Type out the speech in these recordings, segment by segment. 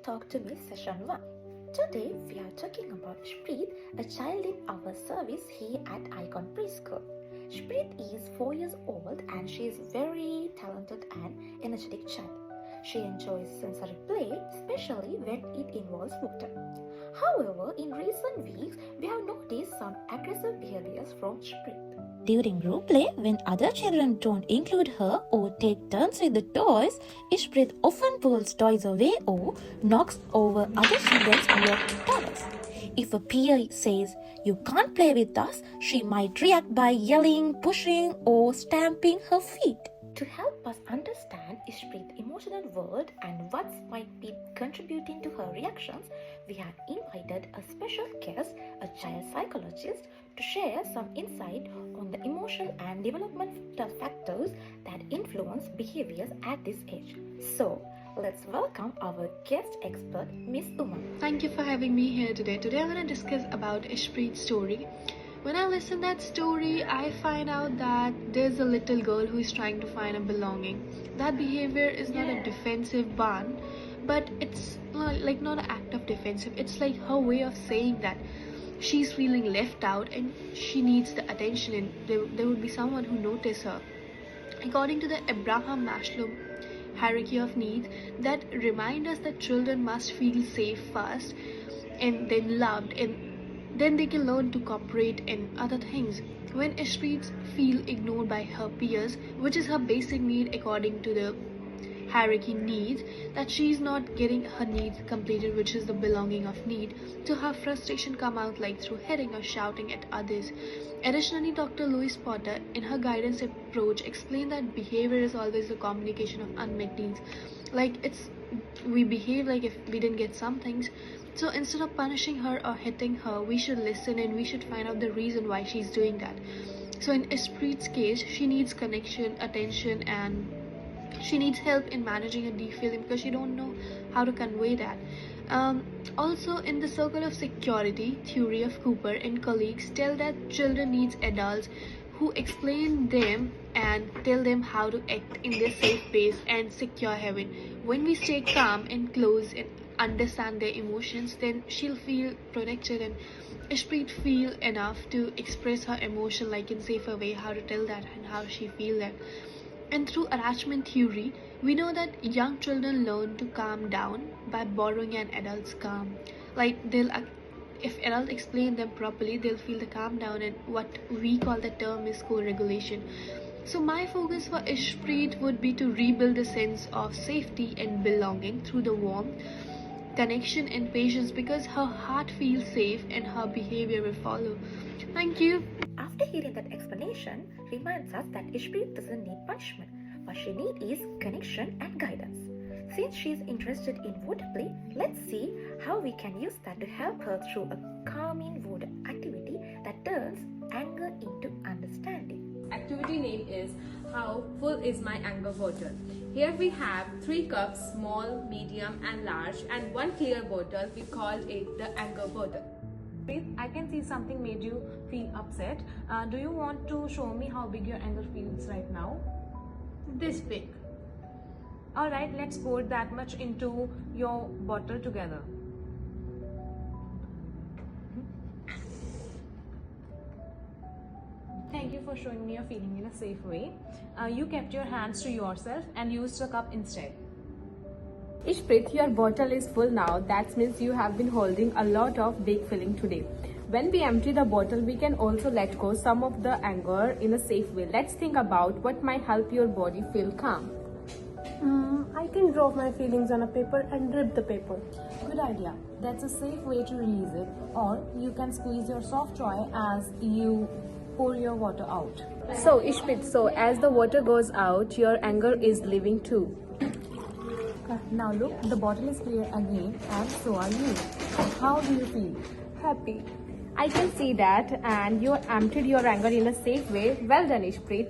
Talk to Me Session 1. Today we are talking about Shpreet, a child in our service here at Icon Preschool. Shpreet is 4 years old and she is very talented and energetic child. She enjoys sensory play, especially when it involves water. However, in recent weeks, we have noticed some aggressive behaviors from Shpreet. During group play, when other children don't include her or take turns with the toys, Shpreet often pulls toys away or knocks over other children's work toys. If a peer says, "You can't play with us," she might react by yelling, pushing, or stamping her feet. To help us understand Shpreet's emotional world and what might be contributing to her reactions, we have invited a special guest, a child psychologist, to share some insight on the emotional and developmental factors that influence behaviors at this age. So, let's welcome our guest expert, Miss Uma. Thank you for having me here today. Today I'm going to discuss about Shpreet's story. When I listen that story, I find out that there's a little girl who is trying to find a belonging. That behavior is not a defensive one, but it's like not an act of defensive. It's like her way of saying that she's feeling left out and she needs the attention, and there would be someone who notice her. According to the Abraham Maslow hierarchy of needs, that remind us that children must feel safe first and then loved, and then they can learn to cooperate and other things. When Shpreet feels ignored by her peers, which is her basic need according to the hierarchy needs, that she's not getting her needs completed, which is the belonging of need, so her frustration come out like through hitting or shouting at others. Additionally, Dr. Louise Potter, in her guidance approach, explained that behavior is always a communication of unmet needs. Like we behave like if we didn't get some things. So instead of punishing her or hitting her, we should listen and we should find out the reason why she's doing that. So in Shpreet's case, she needs connection, attention, and she needs help in managing her deep feeling because she don't know how to convey that. Also, in the circle of security theory of Cooper and colleagues tell that children needs adults who explain them and tell them how to act in their safe space and secure haven. When we stay calm and close and understand their emotions, then she'll feel protected, and Shpreet feel enough to express her emotion like in safer way, how to tell that and how she feel that. And through attachment theory, we know that young children learn to calm down by borrowing an adult's calm. Like if adults explain them properly, they'll feel the calm down, and what we call the term is co-regulation. So my focus for Shpreet would be to rebuild a sense of safety and belonging through the warmth, connection, and patience, because her heart feels safe and her behavior will follow. Thank you. After hearing that explanation, reminds us that Shpreet doesn't need punishment. What she needs is connection and guidance. Since she is interested in water play, let's see how we can use that to help her through a calming water activity that turns anger into understanding. Activity name is How Full Is My Anger Bottle. Here we have 3 cups, small, medium and large, and 1 clear bottle. We call it the anger bottle. I can see something made you feel upset. Do you want to show me how big your anger feels right now? This big. Alright, let's pour that much into your bottle together. Thank you for showing me your feeling in a safe way. You kept your hands to yourself and used the cup instead. Shpreet, your bottle is full now. That means you have been holding a lot of big feeling today. When we empty the bottle, we can also let go some of the anger in a safe way. Let's think about what might help your body feel calm. I can draw my feelings on a paper and rip the paper. Good idea. That's a safe way to release it. Or you can squeeze your soft toy as you pour your water out. So Shpreet, as the water goes out, your anger is leaving too. Now look, the bottle is clear again, and so are you. How do you feel? Happy. I can see that, and you emptied your anger in a safe way. Well done, Shpreet.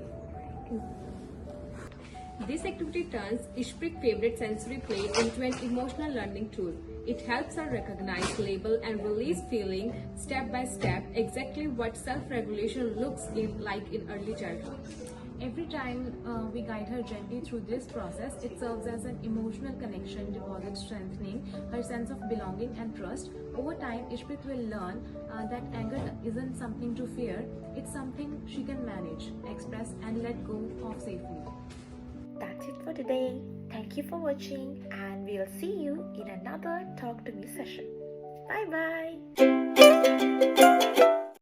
This activity turns Shpreet's favorite sensory play into an emotional learning tool. It helps her recognize, label, and release feeling step by step, exactly what self-regulation looks like in early childhood. Every time we guide her gently through this process, it serves as an emotional connection deposit, strengthening her sense of belonging and trust. Over time, Ishpreet will learn that anger isn't something to fear, it's something she can manage, express, and let go of safely. That's it for today. Thank you for watching, and we'll see you in another Talk to Me session. Bye bye.